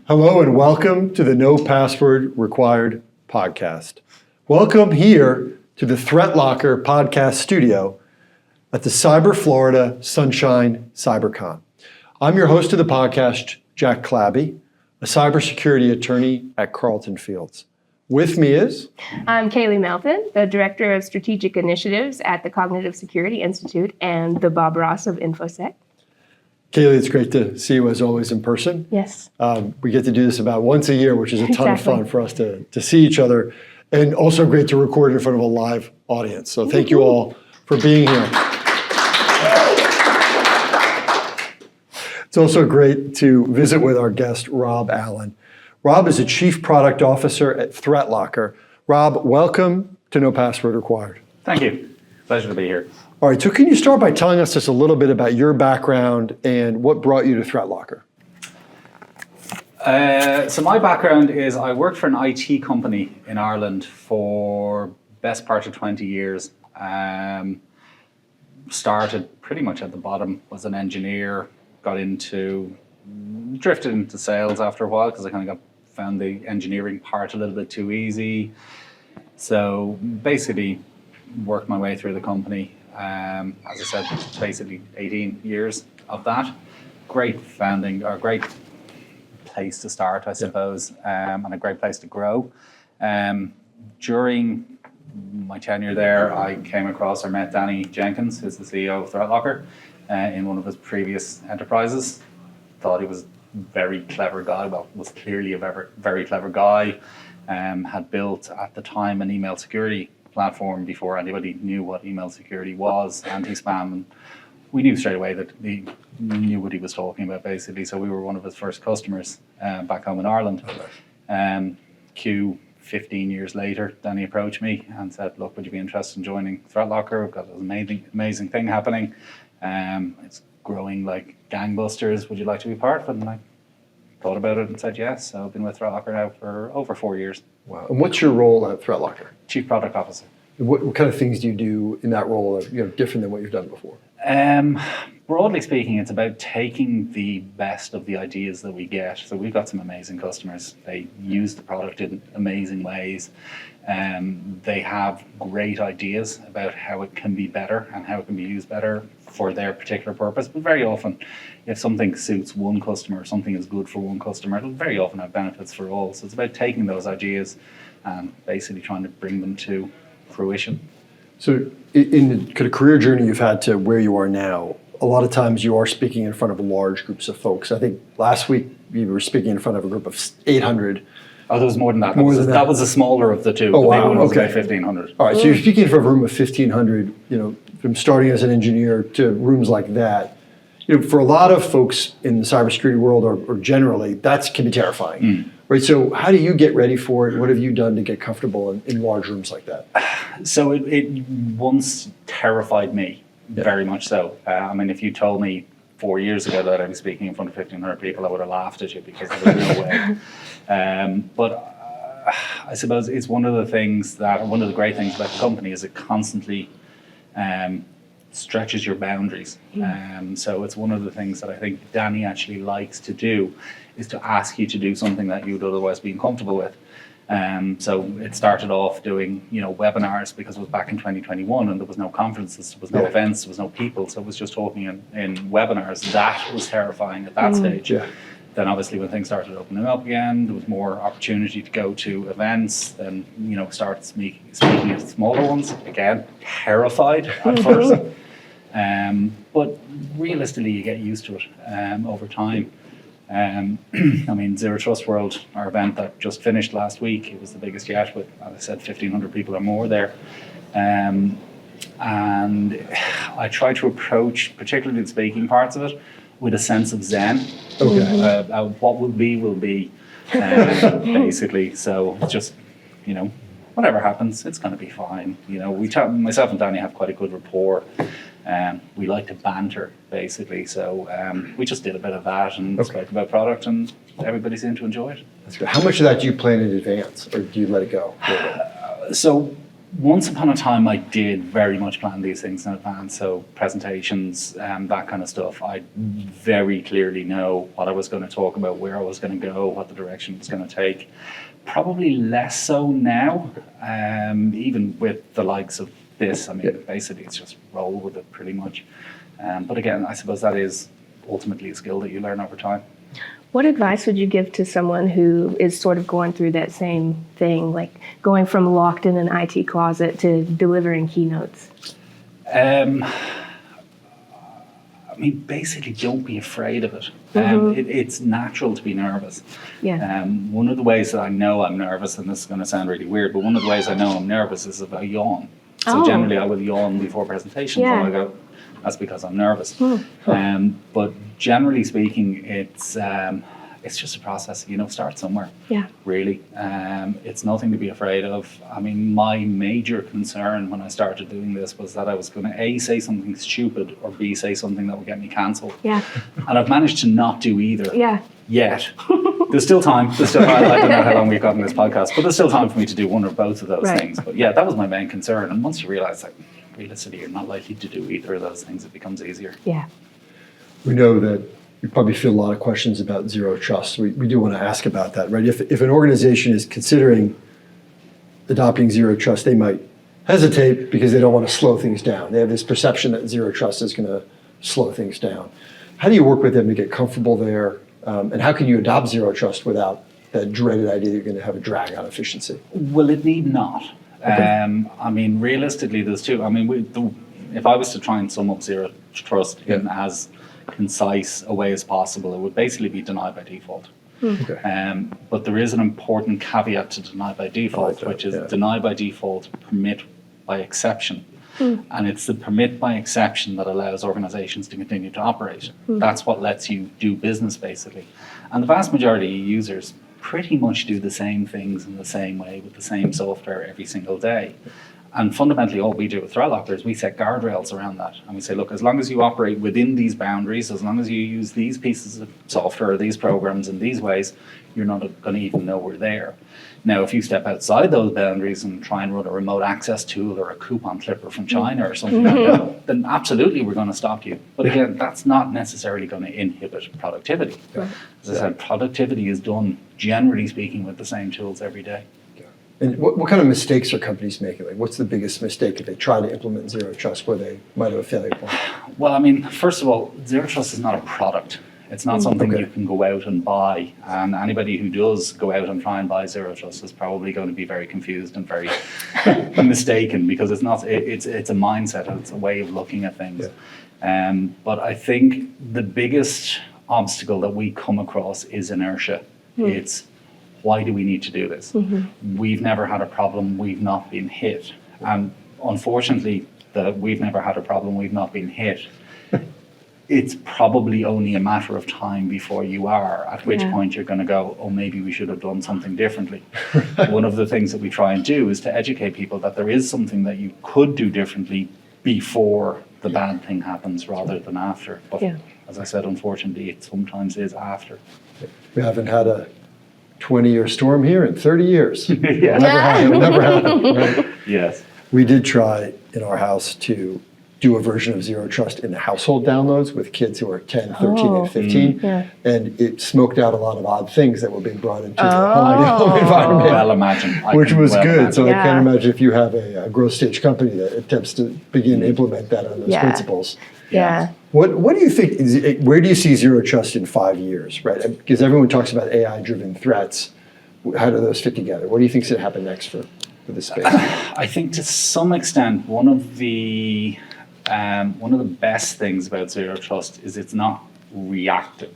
Hello and welcome to the No Password Required podcast. Welcome here to the ThreatLocker podcast studio at the Cyber Florida Sunshine CyberCon. I'm your host of the podcast, Jack Clabby, a cybersecurity attorney at Carlton Fields. With me is? I'm Kayley Melton, the Director of Strategic Initiatives at the Cognitive Security Institute and the Bob Ross of infosec. Kayley, it's great to see you as always in person. Yes. We get to do this about once a year, which is a ton of fun for us to see each other, and also great to record in front of a live audience. So thank you all for being here. It's also great to visit with our guest, Rob Allen. Rob is a Chief Product Officer at ThreatLocker. Rob, welcome to No Password Required. Thank you. Pleasure to be here. All right, so can you start by telling us just a little bit about your background and what brought you to ThreatLocker? So my background is I worked for an IT company in Ireland for best part of 20 years. Started pretty much at the bottom, was an engineer, drifted into sales after a while because I kind of found the engineering part a little bit too easy. So basically worked my way through the company. As I said, basically 18 years of that. Great founding, or great place to start, I suppose, and a great place to grow. During my tenure there, I came across or met Danny Jenkins, who's the CEO of ThreatLocker, in one of his previous enterprises. Thought he was a very clever guy, was clearly a very clever guy. Had built, at the time, an email security platform before anybody knew what email security was, anti-spam, and we knew straight away that he knew what he was talking about, basically. So we were one of his first customers back home in Ireland. 15 years later, Danny approached me and said, look, would you be interested in joining ThreatLocker? We've got an amazing thing happening. It's growing like gangbusters. Would you like to be part of it? And I thought about it and said yes. So I've been with ThreatLocker now for over 4 years. Wow. And what's your role at ThreatLocker? Chief Product Officer. What kind of things do you do in that role that different than what you've done before? Broadly speaking, it's about taking the best of the ideas that we get. So we've got some amazing customers. They use the product in amazing ways. They have great ideas about how it can be better and how it can be used better for their particular purpose. But very often, if something suits one customer, something is good for one customer, it'll very often have benefits for all. So it's about taking those ideas and basically trying to bring them to fruition. So in the kind of career journey you've had to where you are now, a lot of times you are speaking in front of large groups of folks. I think last week you were speaking in front of a group of 800. Oh, there was more than that. That was the smaller of the two. Oh, the wow. big one was Okay. about 1,500. All right, so you're speaking in front of a room of 1,500, from starting as an engineer to rooms like that. For a lot of folks in the cybersecurity world or generally, that can be terrifying, right? So how do you get ready for it? What have you done to get comfortable in large rooms like that? So it once terrified me, very much so. If you told me 4 years ago that I'd be speaking in front of 1,500 people, I would have laughed at you because there was no way. But I suppose it's one of the great things about the company is it constantly stretches your boundaries. So it's one of the things that I think Danny actually likes to do is to ask you to do something that you would otherwise be uncomfortable with. So it started off doing, webinars because it was back in 2021 and there was no conferences, there was no events, there was no people. So it was just talking in webinars. That was terrifying at that stage. Yeah. Then obviously when things started opening up again, there was more opportunity to go to events, then, start speaking at smaller ones. Again, terrified at first. But realistically, you get used to it over time. Zero Trust World, our event that just finished last week, it was the biggest yet with, as I said, 1,500 people or more there. And I try to approach, particularly the speaking parts of it, with a sense of zen. Okay. What will be, basically. So just, whatever happens, it's going to be fine. Myself and Danny have quite a good rapport. We like to banter, basically. So we just did a bit of that and spoke about product, and everybody seemed to enjoy it. That's good. How much of that do you plan in advance, or do you let it go? So Once upon a time, I did very much plan these things in advance. So presentations, that kind of stuff. I very clearly know what I was going to talk about, where I was going to go, what the direction it was going to take. Probably less so now, even with the likes of this. I mean, basically, it's just roll with it pretty much. But again, I suppose that is ultimately a skill that you learn over time. What advice would you give to someone who is sort of going through that same thing, like going from locked in an IT closet to delivering keynotes? I mean, basically, don't be afraid of it. It's natural to be nervous. Yeah. One of the ways that I know I'm nervous, and this is going to sound really weird, but one of the ways I know I'm nervous is if I yawn. So generally, I will yawn before presentations, and I go, that's because I'm nervous. But generally speaking, it's just a process. Start somewhere. Yeah. Really, it's nothing to be afraid of. I mean, my major concern when I started doing this was that I was going to A, say something stupid, or B, say something that would get me cancelled. Yeah. And I've managed to not do either. Yeah. Yet. There's still time. I don't know how long we've got in this podcast, but there's still time for me to do one or both of those things. But yeah, that was my main concern. And once you realize, like, realistically, you're not likely to do either of those things, it becomes easier. Yeah. We know that you probably feel a lot of questions about zero trust. We do want to ask about that, right? If an organization is considering adopting zero trust, they might hesitate because they don't want to slow things down. They have this perception that zero trust is going to slow things down. How do you work with them to get comfortable there? And how can you adopt zero trust without that dreaded idea that you're going to have a drag on efficiency? Well, it need not. Okay. I mean, realistically, there's two. I mean, if I was to try and sum up zero trust in as concise a way as possible, it would basically be deny by default. Okay. But there is an important caveat to deny by default, which is deny by default, permit by exception. And it's the permit by exception that allows organizations to continue to operate. That's what lets you do business, basically. And the vast majority of users pretty much do the same things in the same way with the same software every single day. And fundamentally, all we do with ThreatLocker is we set guardrails around that. And we say, look, as long as you operate within these boundaries, as long as you use these pieces of software, these programs in these ways, you're not going to even know we're there. Now, if you step outside those boundaries and try and run a remote access tool or a coupon clipper from China or something like that, then absolutely we're going to stop you. But again, that's not necessarily going to inhibit productivity. As I said, productivity is done, generally speaking, with the same tools every day. And what kind of mistakes are companies making? Like, what's the biggest mistake if they try to implement zero trust where they might have a failure point? Well, I mean, first of all, zero trust is not a product. It's not something you can go out and buy. And anybody who does go out and try and buy zero trust is probably going to be very confused and very mistaken, because it's not. It's a mindset. It's a way of looking at things. But I think the biggest obstacle that we come across is inertia. It's, why do we need to do this? We've never had a problem, we've not been hit. And unfortunately, we've never had a problem, we've not been hit. It's probably only a matter of time before you are, at which point you're going to go, oh, maybe we should have done something differently. One of the things that we try and do is to educate people that there is something that you could do differently before the bad thing happens rather than after. But as I said, unfortunately, it sometimes is after. We haven't had a 20-year storm here in 30 years. Never happened, right? Yes. We did try in our house to do a version of zero trust in the household downloads with kids who are 10, 13, and 15. And it smoked out a lot of odd things that were being brought into the home environment. Well, imagine. Which was good. So I can't imagine if you have a growth stage company that attempts to begin to implement that on those principles. What do you think, where do you see zero trust in 5 years, right? Because everyone talks about AI-driven threats. How do those fit together? What do you think is going to happen next for this space? I think to some extent, one of the best things about zero trust is it's not reactive.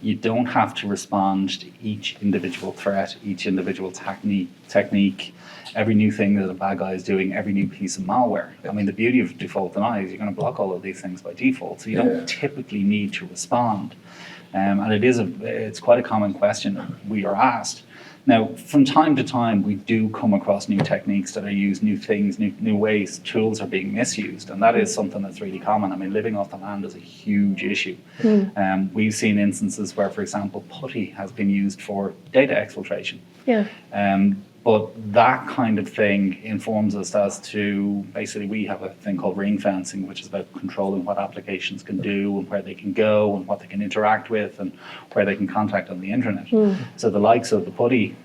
You don't have to respond to each individual threat, each individual technique, every new thing that a bad guy is doing, every new piece of malware. I mean, the beauty of default deny is you're going to block all of these things by default, so you don't typically need to respond. And it's quite a common question we are asked. Now, from time to time, we do come across new techniques that are used, new things, new ways, tools are being misused, and that is something that's really common. I mean, living off the land is a huge issue. We've seen instances where, for example, putty has been used for data exfiltration. But that kind of thing informs us as to, basically we have a thing called ring fencing, which is about controlling what applications can do and where they can go and what they can interact with and where they can contact on the internet. So the likes of the Buc-ee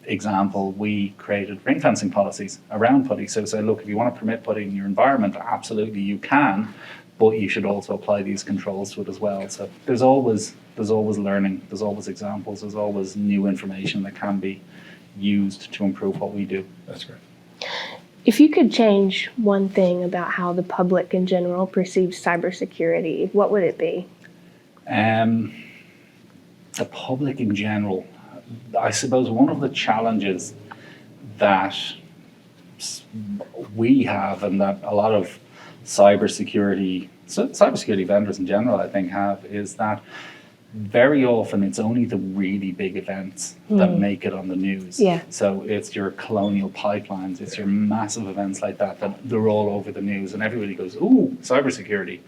example, we created ring fencing policies around Buc-ee. So say, look, if you want to permit Buc-ee in your environment, absolutely you can, but you should also apply these controls to it as well. So there's always learning, there's always examples, there's always new information that can be used to improve what we do. That's great. If you could change one thing about how the public in general perceives cybersecurity, what would it be? The public in general, I suppose one of the challenges that we have and that a lot of cybersecurity vendors in general, I think, have is that very often it's only the really big events that make it on the news. Yeah. So it's your colonial pipelines, it's your massive events like that they're all over the news and everybody goes, ooh, cybersecurity.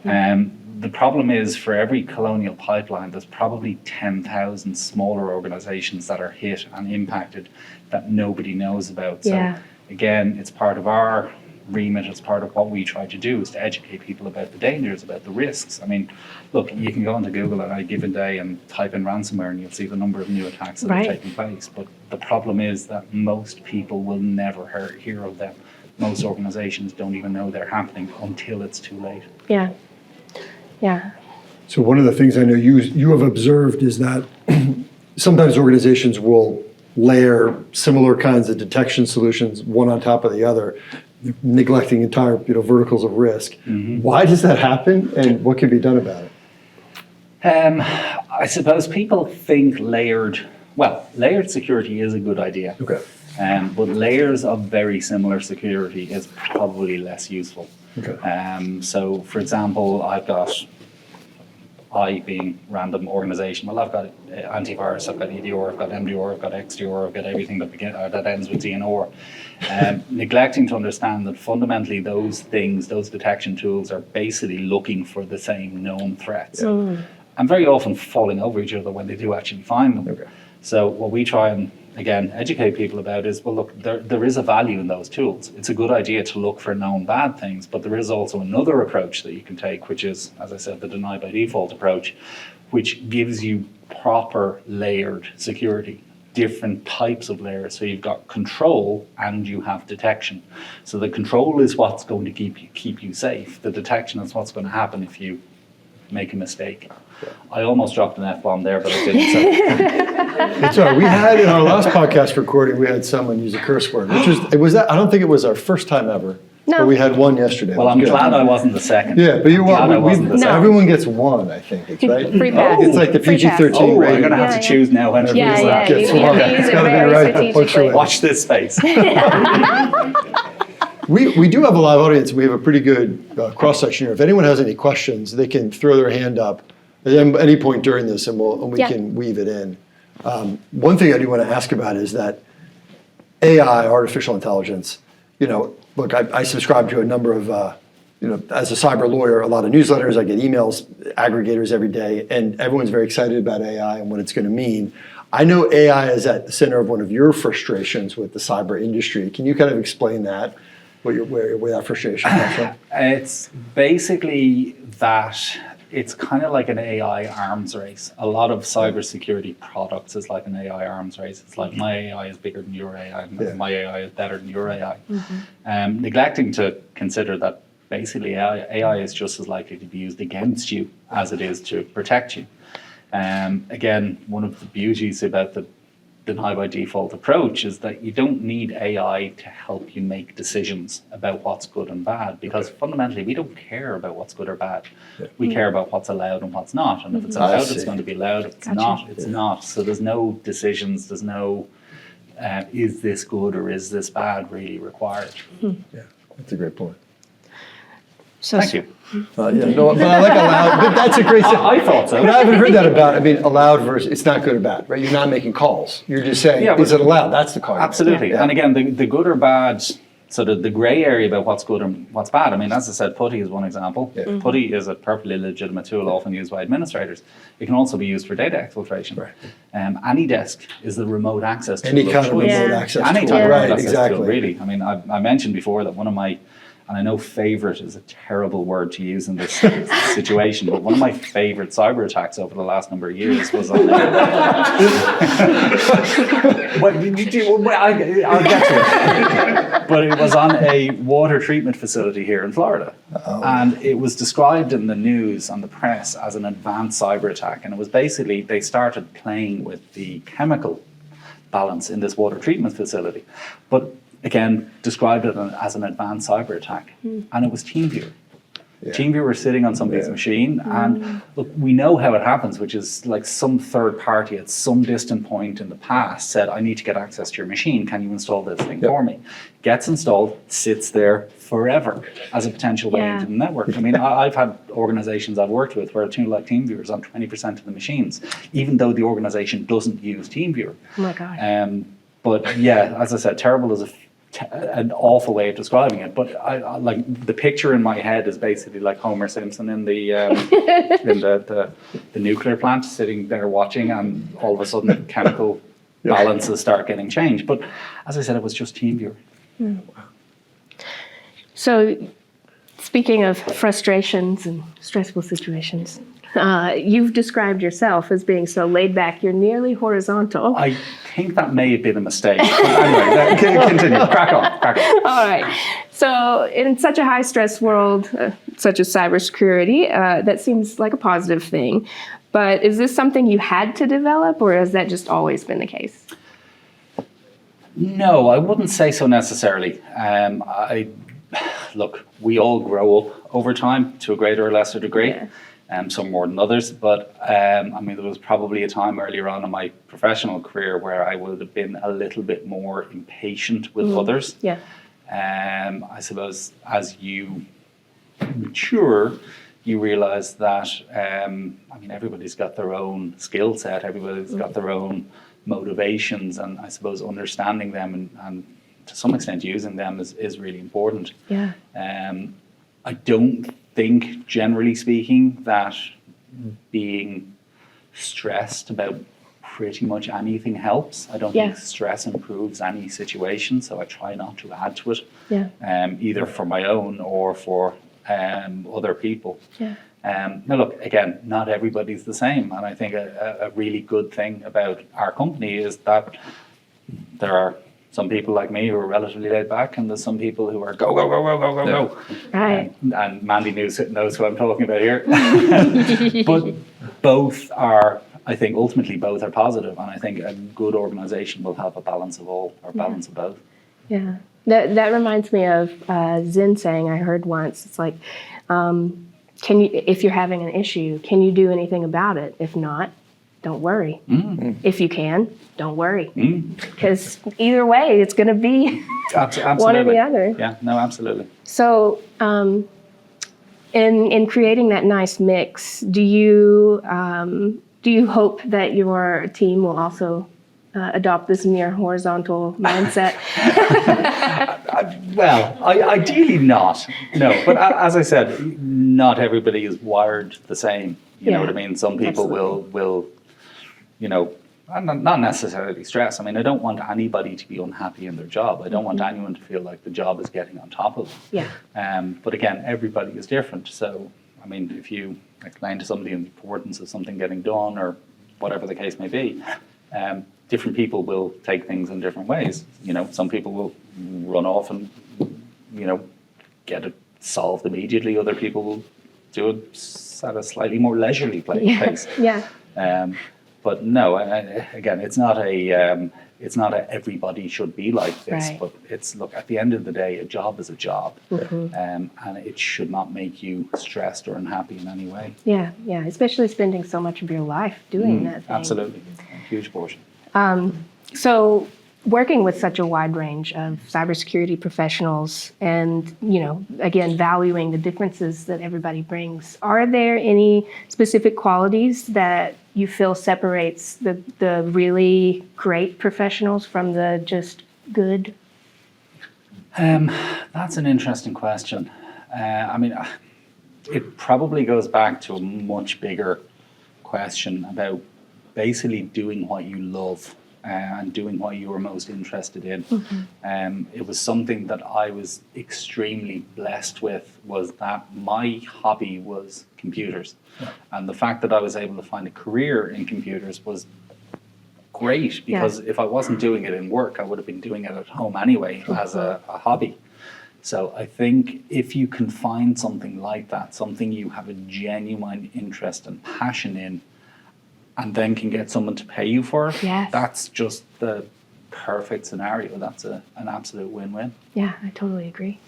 The problem is for every colonial pipeline, there's probably 10,000 smaller organizations that are hit and impacted that nobody knows about. Yeah. So again, it's part of our remit, it's part of what we try to do is to educate people about the dangers, about the risks. I mean, look, you can go onto Google on any given day and type in ransomware and you'll see the number of new attacks that are taking place. But the problem is that most people will never hear of them. Most organizations don't even know they're happening until it's too late. Yeah. Yeah. So one of the things I know you have observed is that sometimes organizations will layer similar kinds of detection solutions one on top of the other, neglecting entire verticals of risk. Why does that happen, and what can be done about it? I suppose people think layered security is a good idea. Okay. But layers of very similar security is probably less useful. Okay. So, for example, I being random organization, well, I've got antivirus, I've got EDR, I've got MDR, I've got XDR, I've got everything that ends with DNR. Neglecting to understand that fundamentally those detection tools are basically looking for the same known threats. And very often falling over each other when they do actually find them. Okay. So what we try and, again, educate people about is, well, look, there is a value in those tools. It's a good idea to look for known bad things, but there is also another approach that you can take, which is, as I said, the deny by default approach, which gives you proper layered security, different types of layers. So you've got control and you have detection. So the control is what's going to keep you safe. The detection is what's going to happen if you make a mistake. I almost dropped an F-bomb there, but I didn't. So. It's all right. We had in our last podcast recording, we had someone use a curse word, I don't think it was our first time ever. No. But we had one yesterday. Well, I'm glad I wasn't the second. Yeah, but you Glad I wasn't the second. everyone gets one, I think. It's right. Free pass. It's like the Free pass. PG-13 Oh, I'm rating. going to have to choose now when to Yeah, use yeah. that. You Gets have one. to use It's it gotta be very right, strategically. punctuate. Watch this space. We do have a live audience. We have a pretty good cross-section here. If anyone has any questions, they can throw their hand up at any point during this, and we can weave it in. One thing I do want to ask about is that AI, artificial intelligence, look, I subscribe to a number of, as a cyber lawyer, a lot of newsletters. I get emails, aggregators every day, and everyone's very excited about AI and what it's going to mean. I know AI is at the center of one of your frustrations with the cyber industry. Can you kind of explain that, where that frustration comes from? It's basically that it's kind of like an AI arms race. A lot of cybersecurity products is like an AI arms race. It's like my AI is bigger than your AI, and my AI is better than your AI. Neglecting to consider that basically AI is just as likely to be used against you as it is to protect you. Again, one of the beauties about the deny by default approach is that you don't need AI to help you make decisions about what's good and bad, because fundamentally we don't care about what's good or bad. We care about what's allowed and what's not. And if it's allowed, it's going to be allowed. If it's not, it's not. So there's no decisions, there's no is this good or is this bad really required. Yeah, that's a great point. So Thank you. But I like allowed, but that's a great thing. I thought so. But I haven't heard that about, allowed versus, it's not good or bad, right? You're not making calls. You're just saying, is it allowed? That's the call. Absolutely. Yeah. And again, the good or bad So the gray area about what's good and what's bad, I mean, as I said, Putty is one example. Yeah. Putty is a perfectly legitimate tool often used by administrators. It can also be used for data exfiltration. Right. AnyDesk is the remote access tool. Any kind of choice. remote Yeah. access Any tool. type of Right, remote access exactly. tool, really. I mean, I mentioned before that one of my, and I know favorite is a terrible word to use in this situation, but one of my favorite cyber attacks over the last number of years was on I'll get to it. But it was on a water treatment facility here in Florida. Oh. And it was described in the news, on the press, as an advanced cyber attack. And it was basically, they started playing with the chemical balance in this water treatment facility. But again, described it as an advanced cyber attack. And it was TeamViewer. Yeah. TeamViewer was sitting on somebody's machine, and look, we know how it happens, which is like some third party at some distant point in the past said, I need to get access to your machine, can you install this thing for me? Gets installed, sits there forever as a potential way into the network. I mean, I've had organizations I've worked with where a tool like TeamViewer is on 20% of the machines, even though the organization doesn't use TeamViewer. Oh my God. But yeah, as I said, terrible is an awful way of describing it. But I like the picture in my head is basically like Homer Simpson in the in the nuclear plant, sitting there watching, and all of a sudden chemical balances start getting changed. But as I said, it was just TeamViewer. So, speaking of frustrations and stressful situations, you've described yourself as being so laid back, you're nearly horizontal. I think that may have been a mistake. But anyway, continue. Crack on. All right. So, in such a high stress world, such as cybersecurity, that seems like a positive thing. But is this something you had to develop, or has that just always been the case? No, I wouldn't say so necessarily. Look, we all grow up over time to a greater or lesser degree. Yeah. Some more than others, but I mean, there was probably a time earlier on in my professional career where I would have been a little bit more impatient with others. Yeah. I suppose as you mature, you realize that, I mean, everybody's got their own skill set, everybody's got their own motivations, and I suppose understanding them and to some extent using them is really important. Yeah. I don't think, generally speaking, that being stressed about pretty much anything helps. I don't think stress improves any situation, so I try not to add to it, either for my own or for other people. Yeah. Now, look, again, not everybody's the same, and I think a really good thing about our company is that there are some people like me who are relatively laid back, and there's some people who are go. Right. And Mandy knows who I'm talking about here. But both are, I think, ultimately both are positive, and I think a good organisation will have a balance of all, or balance of both. Yeah. That reminds me of Zen saying I heard once. It's like, can you, if you're having an issue, can you do anything about it? If not, don't worry. If you can, don't worry. Because either way, it's going to be one or the other. Yeah, no, absolutely. So in creating that nice mix, do you hope that your team will also adopt this near horizontal mindset? Well, ideally not. No, but as I said, not everybody is wired the same. You know what I mean? Some people will, you know, not necessarily stress. I mean, I don't want anybody to be unhappy in their job. I don't want anyone to feel like the job is getting on top of them. Yeah. But again, everybody is different. So, I mean, if you explain to somebody the importance of something getting done or whatever the case may be, different people will take things in different ways. You know, some people will run off and, you know, get it solved immediately. Other people will do it at a slightly more leisurely pace. Yeah. But no, again, it's not a everybody should be like this. Right. But it's, look, at the end of the day, a job is a job, and it should not make you stressed or unhappy in any way. Yeah, yeah. Especially spending so much of your life doing that thing. Absolutely, a huge portion. So working with such a wide range of cybersecurity professionals and, you know, again, valuing the differences that everybody brings, are there any specific qualities that you feel separates the really great professionals from the just good? That's an interesting question. I mean, it probably goes back to a much bigger question about basically doing what you love and doing what you were most interested in. It was something that I was extremely blessed with, was that my hobby was computers. And the fact that I was able to find a career in computers was great, because if I wasn't doing it in work, I would have been doing it at home anyway as a hobby. So I think if you can find something like that, something you have a genuine interest and passion in, and then can get someone to pay you for it, that's just the perfect scenario. That's an absolute win-win. Yeah, I totally agree.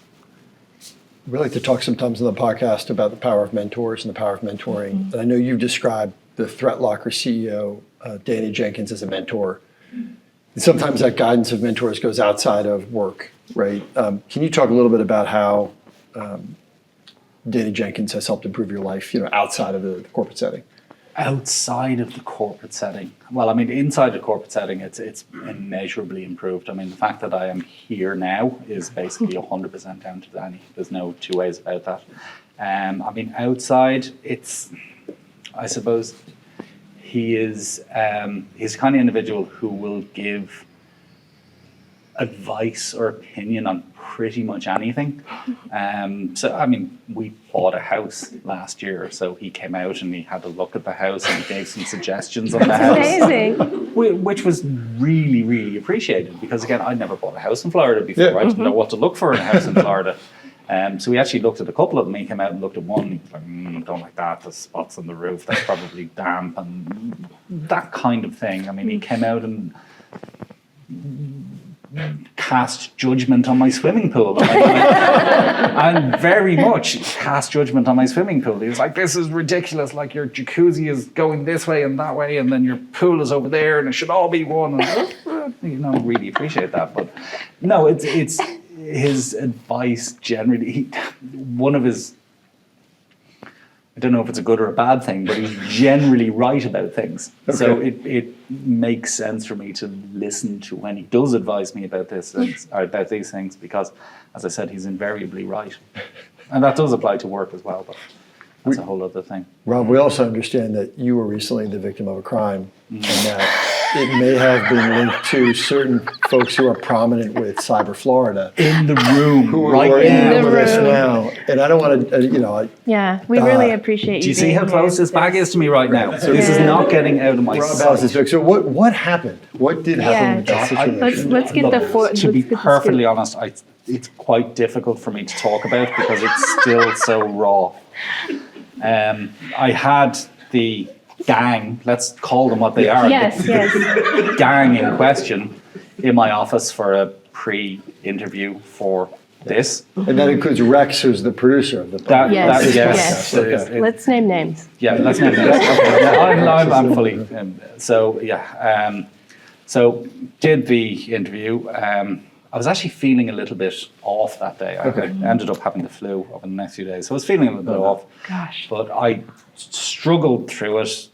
We like to talk sometimes on the podcast about the power of mentors and the power of mentoring. And I know you've described the ThreatLocker CEO, Danny Jenkins, as a mentor. And sometimes that guidance of mentors goes outside of work, right? Can you talk a little bit about how Danny Jenkins has helped improve your life, outside of the corporate setting? Outside of the corporate setting, well, I mean, inside the corporate setting, it's immeasurably improved. I mean, the fact that I am here now is basically 100% down to Danny. There's no two ways about that. I mean, outside, I suppose he's the kind of individual who will give advice or opinion on pretty much anything. So, I mean, we bought a house last year, so he came out and he had a look at the house and he gave some suggestions on the house. Amazing. Which was really, really appreciated, because again, I'd never bought a house in Florida before. I didn't know what to look for in a house in Florida. So we actually looked at a couple of them. He came out and looked at one and he was like, don't like that, there's spots on the roof, that's probably damp, and that kind of thing. I mean, he came out and cast judgment on my swimming pool. And very much cast judgment on my swimming pool. He was like, this is ridiculous, like your jacuzzi is going this way and that way, and then your pool is over there, and it should all be one. And, really appreciate that. But no, it's his advice generally. One of his, I don't know if it's a good or a bad thing, but he's generally right about things. Okay. So it makes sense for me to listen to when he does advise me about about these things, because, as I said, he's invariably right. And that does apply to work as well, but that's a whole other thing. Rob, we also understand that you were recently the victim of a crime, and that it may have been linked to certain folks who are prominent with Cyber Florida. In the room, who right are now. with us now. And I don't want to, Yeah, we really appreciate you. Do you see how close this bag is to me right now? So this is not getting out of my sight. So what happened? What did happen with that situation? Let's get the To be perfectly honest, it's quite difficult for me to talk about because it's still so raw. I had the gang, let's call them what they are, the gang in question in my office for a pre-interview for this. And that includes Rex, who's the producer of the podcast. Yes. Okay. Let's name names. Yeah, let's name names. Okay. I'm fully. So did the interview. I was actually feeling a little bit off that day. I ended up having the flu over the next few days. So I was feeling a little bit off. Gosh. But I struggled through it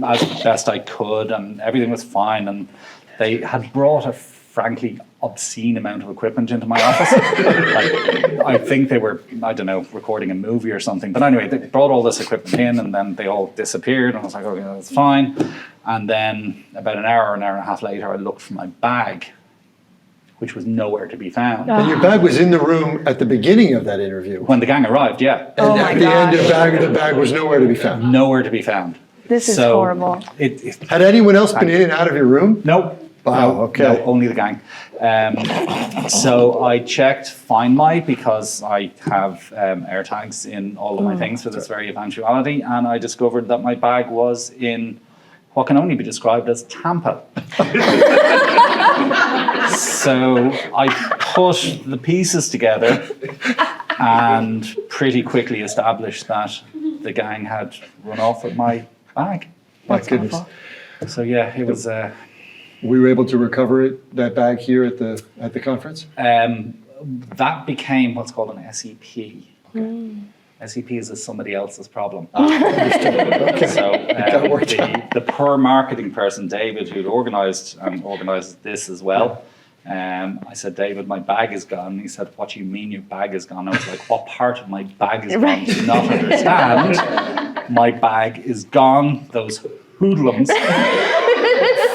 as best I could, and everything was fine. And they had brought a frankly obscene amount of equipment into my office. I think they were, I don't know, recording a movie or something. But anyway, they brought all this equipment in, and then they all disappeared. And I was like, okay, that's fine. And then about an hour and a half later, I looked for my bag, which was nowhere to be found. And your bag was in the room at the beginning of that interview. When the gang arrived, yeah. And at the end, the bag was nowhere to be found. Nowhere to be found. This is horrible. Had anyone else been in and out of your room? Nope. Wow, okay. No, only the gang. So I checked Find My, because I have air tags in all of my things for this very eventuality, and I discovered that my bag was in what can only be described as Tampa. So I put the pieces together and pretty quickly established that the gang had run off with my bag. My goodness. So yeah, it was. We were able to recover that bag here at the conference? That became what's called an SEP. SEP is somebody else's problem. Okay. So the poor marketing person, David, who'd organised this as well, I said, David, my bag is gone. And he said, what do you mean your bag is gone? I was like, what part of my bag is gone? Do you not understand? My bag is gone. Those hoodlums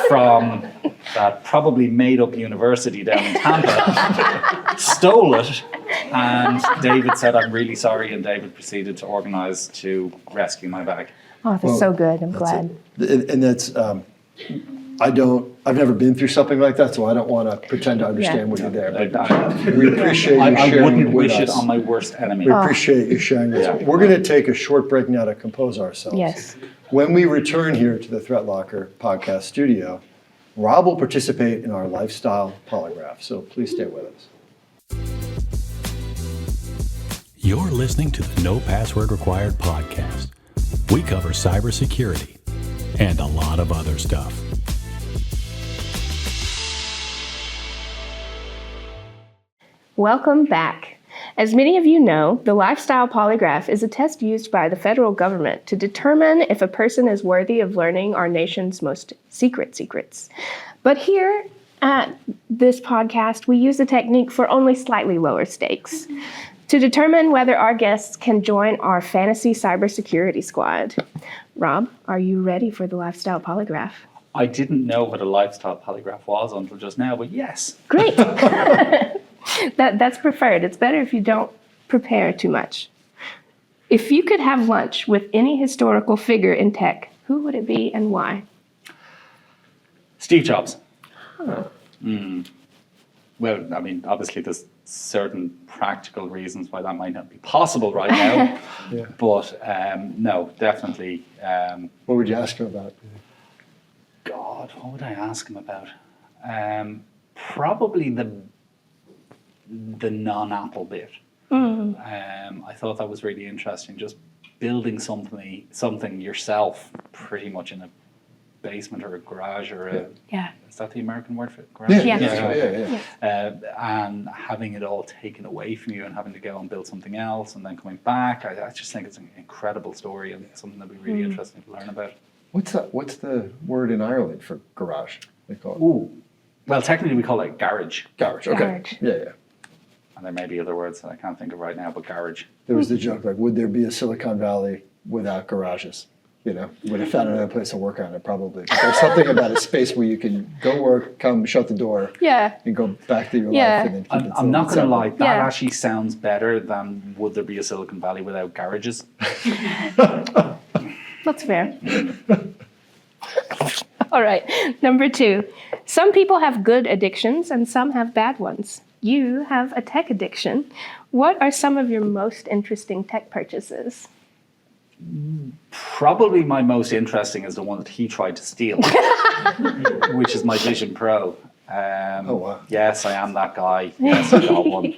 from that probably made up university down in Tampa stole it. And David said, I'm really sorry. And David proceeded to organise to rescue my bag. Oh, that's so good. I'm glad. And that's, I've never been through something like that, so I don't want to pretend to understand what you're there. But we appreciate you I sharing wouldn't with wish us. it on my worst enemy. We appreciate you sharing this. Yeah. We're going to take a short break now to compose ourselves. Yes. When we return here to the ThreatLocker podcast studio, Rob will participate in our lifestyle polygraph, so please stay with us. You're listening to the No Password Required podcast. We cover cybersecurity and a lot of other stuff. Welcome back. As many of you know, the lifestyle polygraph is a test used by the federal government to determine if a person is worthy of learning our nation's most secrets. But here at this podcast, we use the technique for only slightly lower stakes to determine whether our guests can join our fantasy cybersecurity squad. Rob, are you ready for the lifestyle polygraph? I didn't know what a lifestyle polygraph was until just now, but yes. Great. That's preferred. It's better if you don't prepare too much. If you could have lunch with any historical figure in tech, who would it be and why? Steve Jobs. Well, I mean, obviously there's certain practical reasons why that might not be possible right now. Yeah. But no, definitely. What would you ask him about? God, what would I ask him about? Probably the non-Apple bit. I thought that was really interesting. Just building something yourself, pretty much in a basement or a garage or a. Yeah. Is that the American word for it? Garage? Yeah. And having it all taken away from you and having to go and build something else and then coming back. I just think it's an incredible story and something that'd be really interesting to learn about. What's the word in Ireland for garage? They call it. Ooh. Well, technically we call it garage. Garage. Okay. Garage. Yeah. And there may be other words that I can't think of right now, but garage. There was the joke like, would there be a Silicon Valley without garages? You know, would have found another place to work on it probably. But there's something about a space where you can go work, come, shut the door, Yeah. and go back to your Yeah. life. And then keep it I'm not going to lie, that Yeah. actually sounds better than would there be a Silicon Valley without garages? That's fair. All right. Number 2. Some people have good addictions and some have bad ones. You have a tech addiction. What are some of your most interesting tech purchases? Probably my most interesting is the one that he tried to steal, which is my Vision Pro. Oh, wow. Yes, I am that guy. Yes, I got one.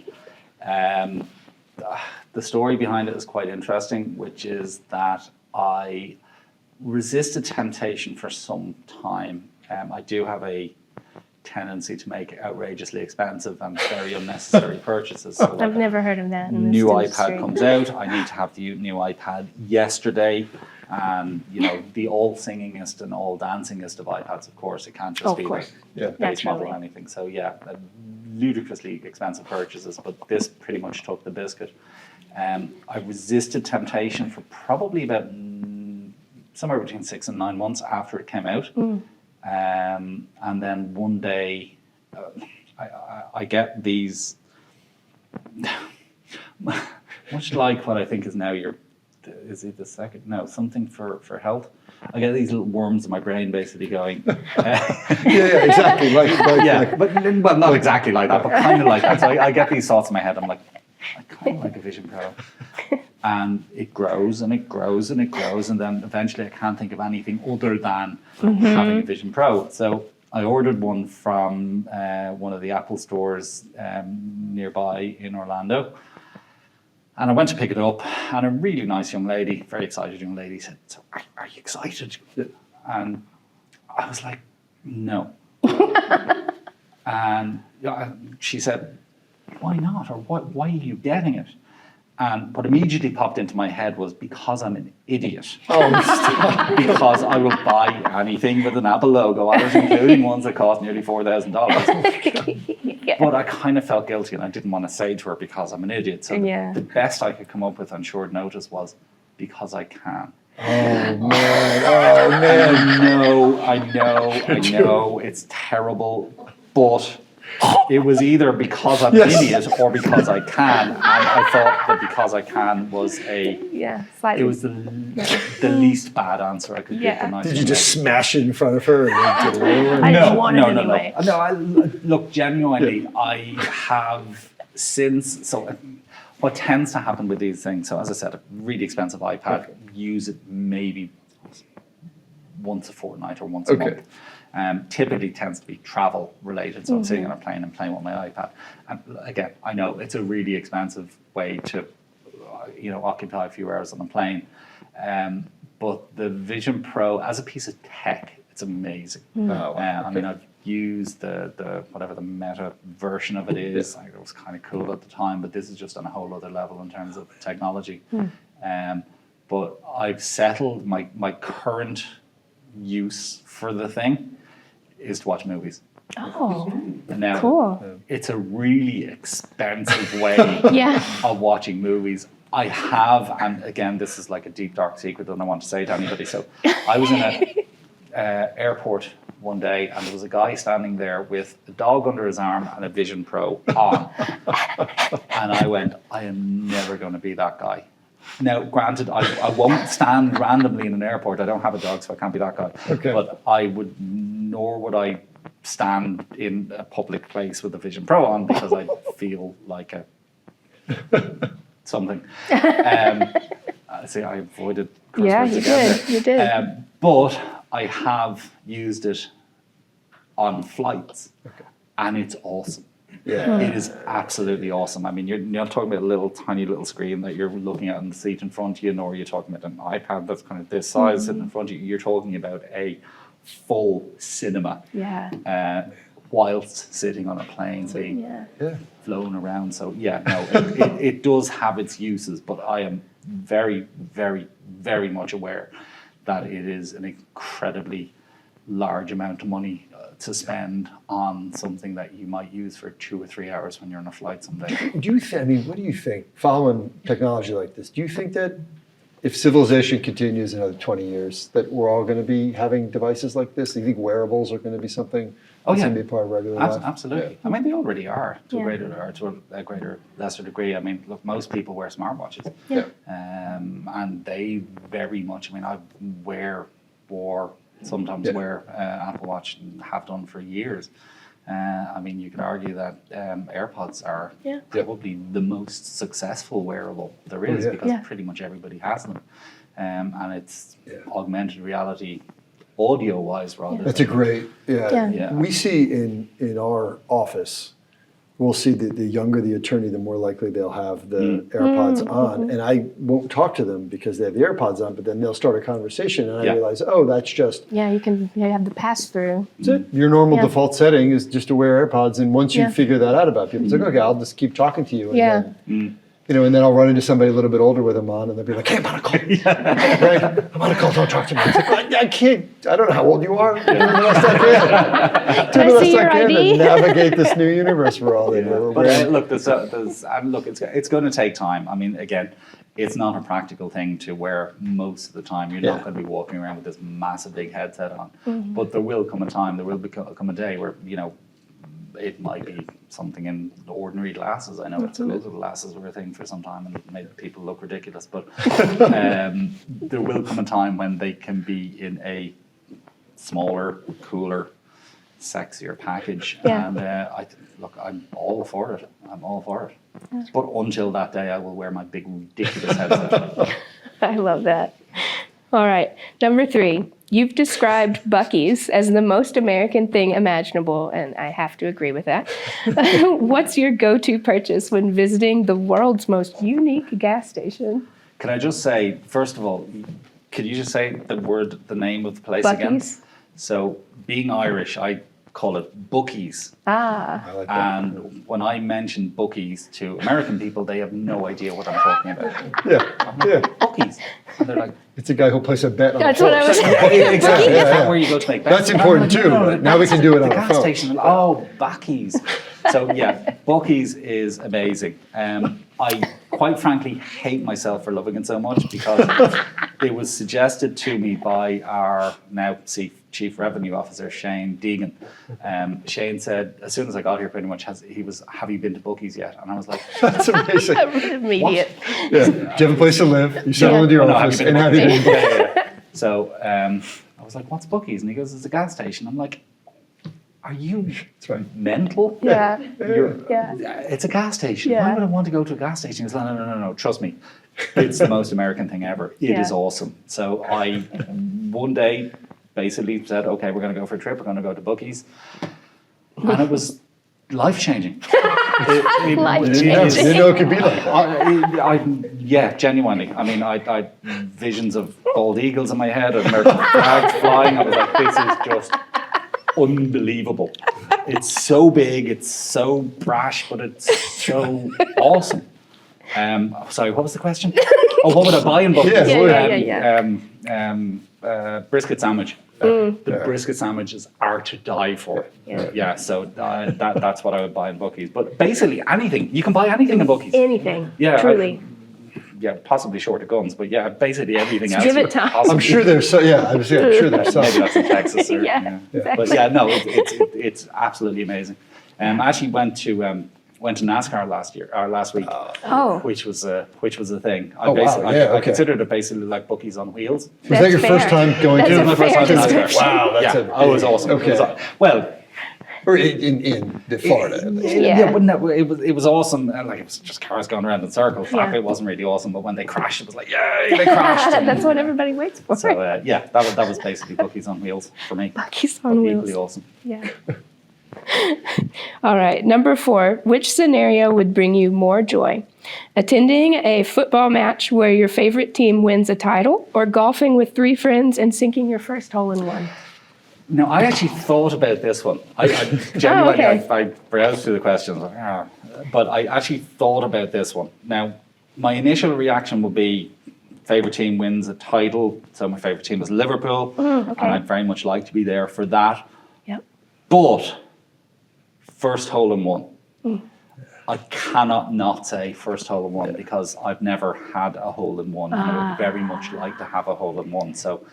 The story behind it is quite interesting, which is that I resisted temptation for some time. I do have a tendency to make outrageously expensive and very unnecessary purchases. So I've never heard of that. In this new industry. iPad comes out. I need to have the new iPad yesterday. And, you know, the all singingest and all dancingest of iPads, of course. It can't just Of be course. the base model or Naturally. anything. So, yeah, ludicrously expensive purchases. But this pretty much took the biscuit. I resisted temptation for probably about somewhere between 6 and 9 months after it came out. And then one day, I get these, much like what I think is now is it the second? No, something for health. I get these little worms in my brain basically going. Yeah, exactly. But not exactly like that, but kind of like that. So I get these thoughts in my head. I'm like, I kind of like a Vision Pro. And it grows and it grows and it grows. And then eventually I can't think of anything other than having a Vision Pro. So I ordered one from one of the Apple stores nearby in Orlando. And I went to pick it up, and a really nice young lady, very excited young lady, said, "So are you excited?" And I was like, "No." And she said, "Why not? Or why are you getting it?" And what immediately popped into my head was because I'm an idiot. Oh, stop. Because I will buy anything with an Apple logo on it, including ones that cost nearly $4,000. Yeah. But I kind of felt guilty and I didn't want to say to her because I'm an idiot. So Yeah. the best I could come up with on short notice was because I can. Oh, man. Oh, man. I know, it's terrible, but it was either because I'm an idiot or because I can, and I thought that because I can was Slightly. it was the least bad answer I could give the night. Did you just smash it in front of her and then get away with it? I didn't want it anyway. No, look, genuinely, I have since, what tends to happen with these things, so as I said, a really expensive iPad, use it maybe once a fortnight or once a month. Typically tends to be travel related, so I'm sitting on a plane and playing with my iPad. And again, I know it's a really expensive way to, occupy a few hours on a plane. But the Vision Pro, as a piece of tech, it's amazing. I mean, I've used the whatever the Meta version of it is. It was kind of cool at the time, but this is just on a whole other level in terms of technology. But I've settled my current use for the thing is to watch movies. Oh, Now, cool. it's a really expensive way of watching movies. I have, and again, this is like a deep, dark secret that I don't want to say to anybody. So I was in an airport one day and there was a guy standing there with a dog under his arm and a Vision Pro on. And I went, I am never going to be that guy. Now, granted, I won't stand randomly in an airport. I don't have a dog, so I can't be that guy. Okay. But nor would I stand in a public place with a Vision Pro on because I feel like something. See, I avoided curse words again. You did. But I have used it on flights, and it's awesome. Yeah. It is absolutely awesome. I mean, you're not talking about a little tiny little screen that you're looking at in the seat in front of you, nor you're talking about an iPad that's kind of this size sitting in front of you. You're talking about a full cinema. Whilst sitting on a plane being flown around. So it does have its uses, but I am very, very, very much aware that it is an incredibly large amount of money to spend on something that you might use for 2 or 3 hours when you're on a flight someday. What do you think, following technology like this, do you think that if civilization continues another 20 years, that we're all going to be having devices like this? Do you think wearables are going to be something that's going to be part of regular life? Absolutely. Yeah. I mean, they already are to a greater, lesser degree. I mean, look, most people wear smartwatches. And they very much, I mean, I sometimes wear Apple Watch and have done for years. I mean, you could argue that AirPods are probably the most successful wearable there is because pretty much everybody has them. And it's augmented reality audio-wise rather. That's a great, We see in our office, we'll see the younger the attorney, the more likely they'll have the AirPods on. And I won't talk to them because they have the AirPods on, but then they'll start a conversation and I realize, that's just... you have the pass-through. That's it. Your normal default setting is just to wear AirPods. And once you figure that out about people, it's like, okay, I'll just keep talking to you. And then, and then I'll run into somebody a little bit older with them on and they'll be like, hey, I'm on a call. Right? I'm on a call, don't talk to me. It's like, I can't, I don't know how old you are. Do the best I can. Do the best I can to navigate this new universe we're all in. But look, it's going to take time. I mean, again, it's not a practical thing to wear most of the time. You're not going to be walking around with this massive big headset on. But there will come a time, there will come a day where, it might be something in ordinary glasses. I know exposure glasses were a thing for some time and it made people look ridiculous, but there will come a time when they can be in a smaller, cooler, sexier package. And I'm all for it. But until that day, I will wear my big, ridiculous headset. I love that. All right, number 3. You've described Buc-ee's as the most American thing imaginable, and I have to agree with that. What's your go-to purchase when visiting the world's most unique gas station? Can I just say, first of all, could you just say the name of the place Buc-ee's? again? So, being Irish, I call it Buc-ees. Ah. I like that. And when I mention Buc-ees to American people, they have no idea what I'm talking about. Yeah. Buc-ees. And they're like, It's a guy who places a bet on That's a what I horse. was exactly. Yeah, Is that yeah. where you go to make bets? That's important And I'm like, too. Now we can do it on the our gas phone. station. Oh, Buc-ees. So yeah, Buc-ees is amazing. I quite frankly hate myself for loving it so much because it was suggested to me by our now Chief Revenue Officer, Shane Deegan. Shane said, as soon as I got here, pretty much, have you been to Buc-ee's yet? And I was like, That's amazing. Immediate. Yeah. Do you have a place to live? You settle into your "Oh, no, office have and you have been you to been Buc-ee's?" Yeah. So I was like, what's Buc-ee's? And he goes, it's a gas station. I'm like, are you That's right. Yeah. mental? Yeah. It's a gas station. Yeah. Why would I want to go to a gas station? He was like, no. Trust me. It's the most American thing ever. It is Yeah. awesome. So I, one day, basically said, okay, we're going to go for a trip. We're going to go to Buc-ee's. And it was life-changing. Life-changing. You didn't know it could be like that. Yeah, genuinely. I mean, I visions of bald eagles in my head, and American flags flying. I was like, this is just unbelievable. It's so big, it's so brash, but it's so awesome. Sorry, what was the question? Oh, what would I buy in Buc-ee's? Yeah. Brisket sandwich. The brisket sandwiches are to die for. Yeah. So that's what I would buy in Buc-ee's. But basically anything. You can buy anything in Buc-ee's. Anything. Yeah, Truly. Possibly short of guns, but yeah, basically everything else. Give it would time. possibly- I'm sure there's so. Yeah, I'm sure there's some. Maybe that's in Texas. Or, Yeah, But exactly. yeah, no, it's absolutely amazing. I actually went to NASCAR last week, Oh. which was a thing. Oh, wow. I Yeah, okay. considered it basically like Buc-ee's on wheels. Was that your That's first fair. time going That's to a My first fair time to NASCAR. description. Wow, that's Yeah, it was awesome. Okay. It was, well, Or in the Florida. at least. Yeah. but no, it was awesome. And like it was just cars going around in circles. Yeah. It wasn't really awesome, but when they crashed, it was like, yay, they crashed. That's what everybody waits for. So yeah, that was basically Buc-ee's on wheels for me. Buc-ee's on Equally wheels. awesome. Yeah. All right. Number 4. Which scenario would bring you more joy? Attending a football match where your favorite team wins a title, or golfing with 3 friends and sinking your first hole in one? No, I actually thought about this one. I genuinely, okay. I browsed through the questions, but I actually thought about this one. Now, my initial reaction would be favorite team wins a title. So my favorite team is Liverpool, okay. and I'd very much like to be there for that. Yep. But first hole in one. I cannot not say first hole in one because I've never had a hole in one, and I would very much like to have a hole in one. So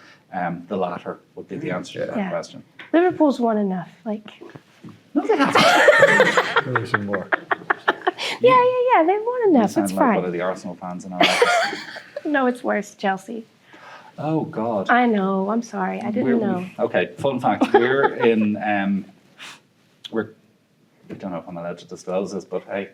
the latter would be the answer to that Yeah. question. Liverpool's won enough. Like, No, they haven't. Maybe some more. yeah. They've won enough. Sound It's like one of fine. the Arsenal fans in our office. No, it's worse. Chelsea. Oh God. I know. I'm sorry. I didn't know. Okay, fun fact. We're in I don't know if I'm allowed to disclose this, but hey.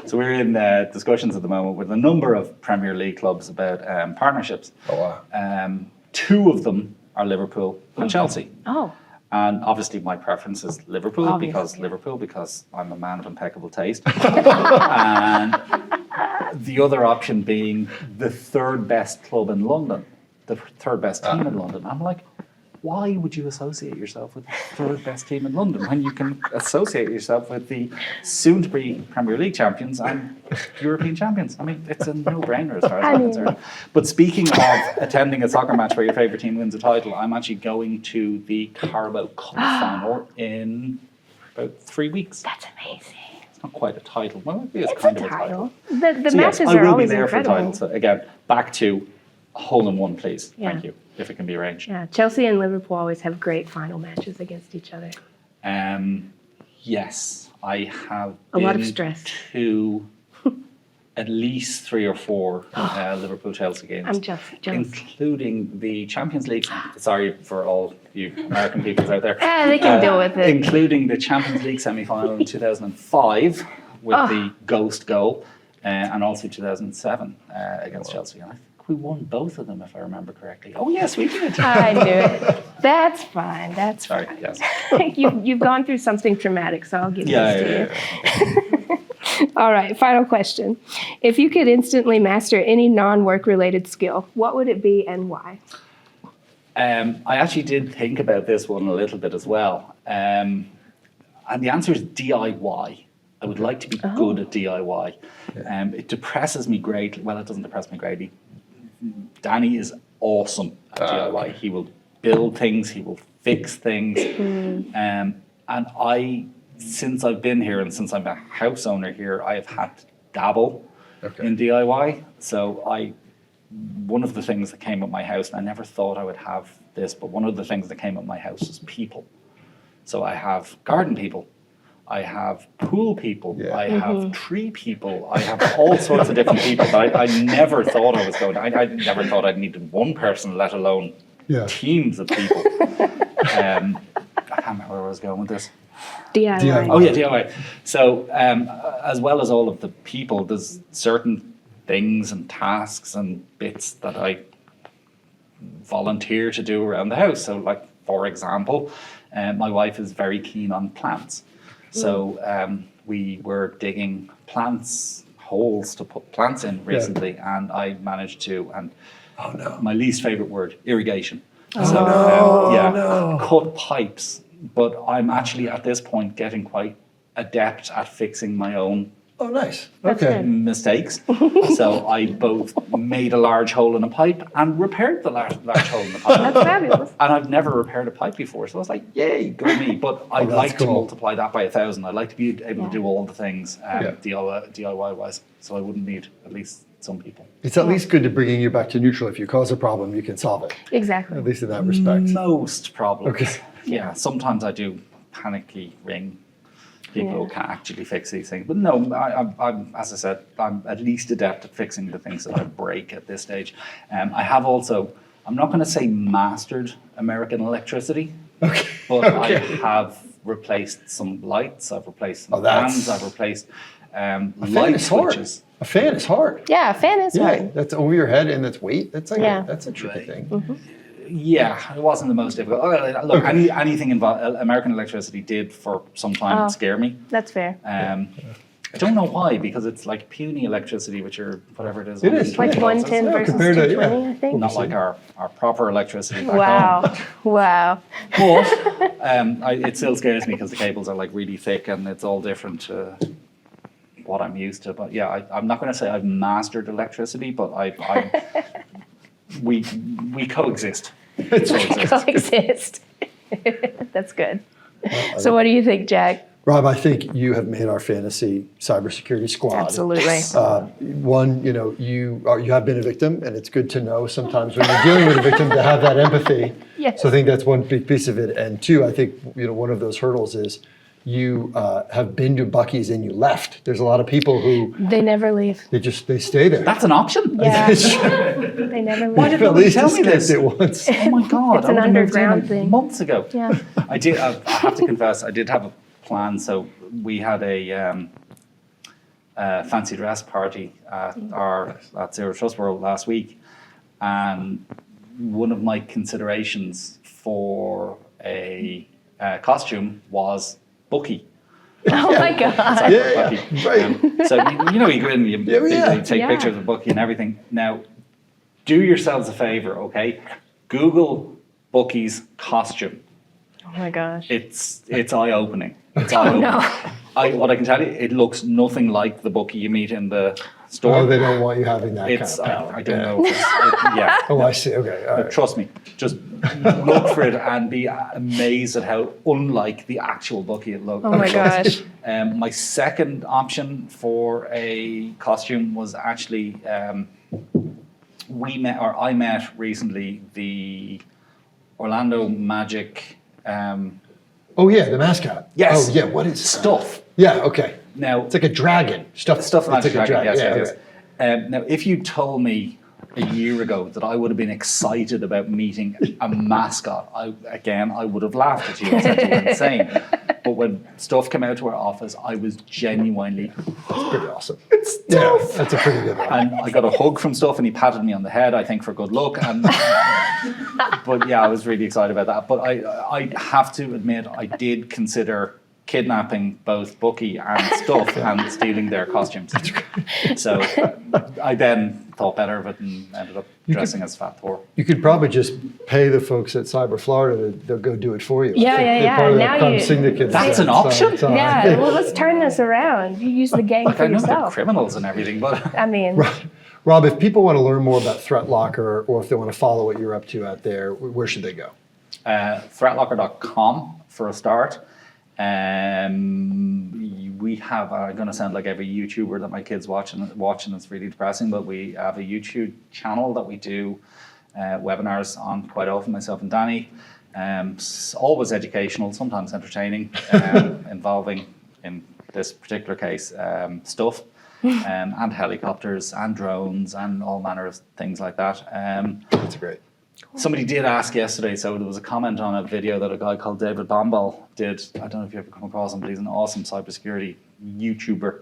So we're in discussions at the moment with a number of Premier League clubs about partnerships. Oh, wow. 2 of them are Liverpool and Chelsea. Oh. And obviously my preference is Liverpool Obviously. because I'm a man of impeccable taste. And the other option being the 3rd best club in London, the 3rd best team in London. I'm like, why would you associate yourself with the 3rd best team in London when you can associate yourself with the soon-to-be Premier League champions and European champions? I mean, it's a no-brainer as far as I'm concerned. But speaking of attending a soccer match where your favourite team wins a title, I'm actually going to the Carabao Cup final in about 3 weeks. That's amazing. It's not quite a title. Well, maybe it's It's kind a of a title. title. The So yes, matches I are will be always there for a incredible. title. So again, back to hole in one, please. Yeah. Thank you, if it can be arranged. Yeah, Chelsea and Liverpool always have great final matches against each other. Yes, I have A lot of been stress. to at least 3 or 4 Liverpool-Chelsea games. I'm jealous. Including the Champions League. Sorry for all you American people out there. They can deal with it. Including the Champions League semi-final in 2005 with the ghost goal, and also 2007 against Chelsea. And I think we won both of them, if I remember correctly. Oh yes, we did. I knew it. That's fine. That's Sorry. fine. Yes. You've gone through something traumatic, so I'll give this to you. Yeah. All right, final question. If you could instantly master any non-work related skill, what would it be and why? I actually did think about this one a little bit as well. And the answer is DIY. I would like to be good at DIY. It depresses me greatly. Well, it doesn't depress me greatly. Danny is awesome at DIY. He will build things. He will fix things. And since I've been here and since I'm a house owner here, I have had to dabble in DIY. So one of the things that came with my house, and I never thought I would have this, but one of the things that came with my house is people. So I have garden people, I have pool people, I have tree people, I have all sorts of different people that I never thought I was going. I never thought I'd needed one person, let alone teams of people. I can't remember where I was going with this. DIY. Oh yeah, DIY. So as well as all of the people, there's certain things and tasks and bits that I volunteer to do around the house. So like, for example, my wife is very keen on plants. So we were digging holes to put plants in recently, and I managed to, my least favorite word, irrigation. Cut pipes. But I'm actually at this point getting quite adept at fixing my own mistakes. So I both made a large hole in a pipe and repaired the large hole in the pipe. That's fabulous. And I've never repaired a pipe before, so I was like, yay, go me. But I'd like to multiply that by 1,000. I'd like to be able to do all the things DIY-wise, so I wouldn't need at least some people. It's at least good to bringing you back to neutral. If you cause a problem, you can solve it. Exactly. At least in that respect. Most problems. Okay. Yeah, sometimes I do panicky ring people who can't actually fix these things. But no, I'm, as I said, I'm at least adept at fixing the things that I break at this stage. I have also, I'm not going to say mastered American electricity, but I have replaced some lights, I've replaced some fans, I've replaced light switches. A fan is hard. Yeah, a fan is hard. That's over your head and that's weight. That's like that's a tricky thing. Yeah, it wasn't the most difficult. Look, anything American electricity did for some time scare me. That's fair. I don't know why, because it's like puny electricity, which are whatever it is. It is. Like 110 versus 220, I think. Not like our proper electricity. Wow. Wow. But it still scares me because the cables are like really thick and it's all different to what I'm used to. But yeah, I'm not going to say I've mastered electricity, but we coexist. Coexist. That's good. So what do you think, Jack? Rob, I think you have made our fantasy cybersecurity squad. Absolutely. One, you have been a victim, and it's good to know sometimes when you're dealing with a victim to have that empathy. Yes. So I think that's one big piece of it. And two, I think one of those hurdles is you have been to Buc-ee's and you left. There's a lot of people who They never leave. they stay there. That's an option. Yeah. They never leave. Why did at nobody least tell me this? it once. Oh my God. It's an I would have moved in underground thing. months ago. Yeah. I have to confess, I did have a plan. So we had a fancy dress party at Zero Trust World last week. And one of my considerations for a costume was Buc-ee. Oh my God. Right. So you go in and you take pictures of Buc-ee and everything. Now, do yourselves a favor, okay? Google Buc-ee's costume. Oh my gosh. It's eye-opening. It's eye-opening. No. What I can tell you, it looks nothing like the Buc-ee you meet in the store. Oh, they don't want you having that kind of power. I don't know. Yeah. Oh, I see. Okay. All right. Trust me. Just look for it and be amazed at how unlike the actual Buc-ee it looks. Oh my gosh. My second option for a costume was actually I met recently the Orlando Magic. Oh yeah, the mascot. Yes. Oh yeah. What is Stuff. Yeah. Okay. Now It's like a dragon. Stuff it's like like a dragon. yes, Yeah, it is. okay. Now, if you told me a year ago that I would have been excited about meeting a mascot, I would have laughed at you and said you were insane. But when stuff came out to our office, I was genuinely, That's pretty awesome. it's Yeah, Stuff. that's a pretty good one. And I got a hug from Stuff, and he patted me on the head, I think, for good luck. And but yeah, I was really excited about that. But I have to admit, I did consider kidnapping both Buc-ee and stuff and stealing their costumes. So I then thought better of it and ended up dressing as Fat Thor. You could probably just pay the folks at Cyber Florida, they'll go do it for you. Yeah, They're part of that crime syndicate. That's an option? Yeah, well, let's turn this around. You use the gang Like, for I know they're yourself. criminals and everything, but I mean, Rob, if people want to learn more about ThreatLocker or if they want to follow what you're up to out there, where should they go? ThreatLocker.com for a start. We have, I'm going to sound like every YouTuber that my kids watching, it's really depressing, but we have a YouTube channel that we do webinars on quite often, myself and Danny. Always educational, sometimes entertaining, involving, in this particular case, stuff, and helicopters and drones and all manner of things like that. That's great. Somebody did ask yesterday, so there was a comment on a video that a guy called David Bombal did. I don't know if you ever come across him, but he's an awesome cybersecurity YouTuber.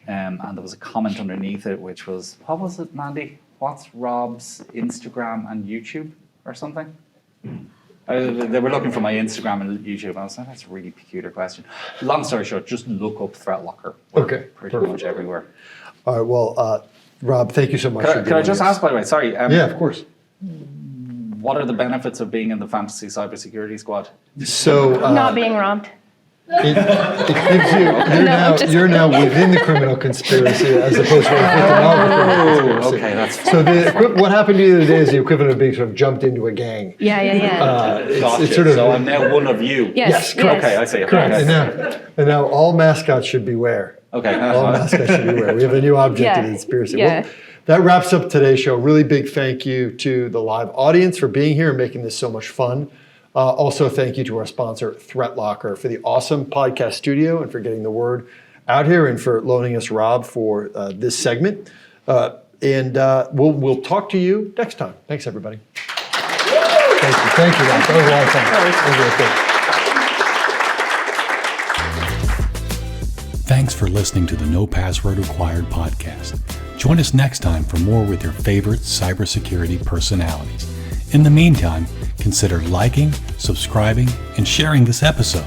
And there was a comment underneath it, which was, what was it, Mandy? What's Rob's Instagram and YouTube or something? They were looking for my Instagram and YouTube, and I was like, that's a really peculiar question. Long story short, just look up ThreatLocker. We're Okay, pretty perfect. much everywhere. All right, well, Rob, thank you so much. Could I just ask, by the way, sorry. Yeah, of course. What are the benefits of being in the Fantasy Cybersecurity Squad? So not being robbed. it gives you, you're now within the criminal conspiracy as opposed to a victim of the criminal conspiracy. Okay, that's So what happened to you the other day is the equivalent of being sort of jumped into a gang. Yeah. It's sort of, so I'm now one of you. Yes, Okay, I see. correct. Okay. And now all mascots should beware. Okay. All mascots should beware. We have a new object Yeah, in the conspiracy. yeah. Well, that wraps up today's show. Really big thank you to the live audience for being here and making this so much fun. Also, thank you to our sponsor, ThreatLocker, for the awesome podcast studio and for getting the word out here and for loaning us Rob for this segment. And we'll talk to you next time. Thanks, everybody. Thank you, Rob. That was a lot of fun. That was really good. Thanks for listening to the No Password Required podcast. Join us next time for more with your favorite cybersecurity personalities. In the meantime, consider liking, subscribing, and sharing this episode.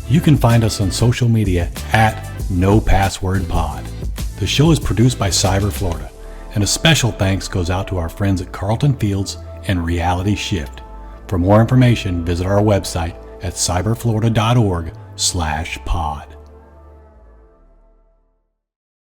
You can find us on social media at NoPasswordPod. The show is produced by Cyber Florida, and a special thanks goes out to our friends at Carlton Fields and Reality Shift. For more information, visit our website at cyberflorida.org/pod.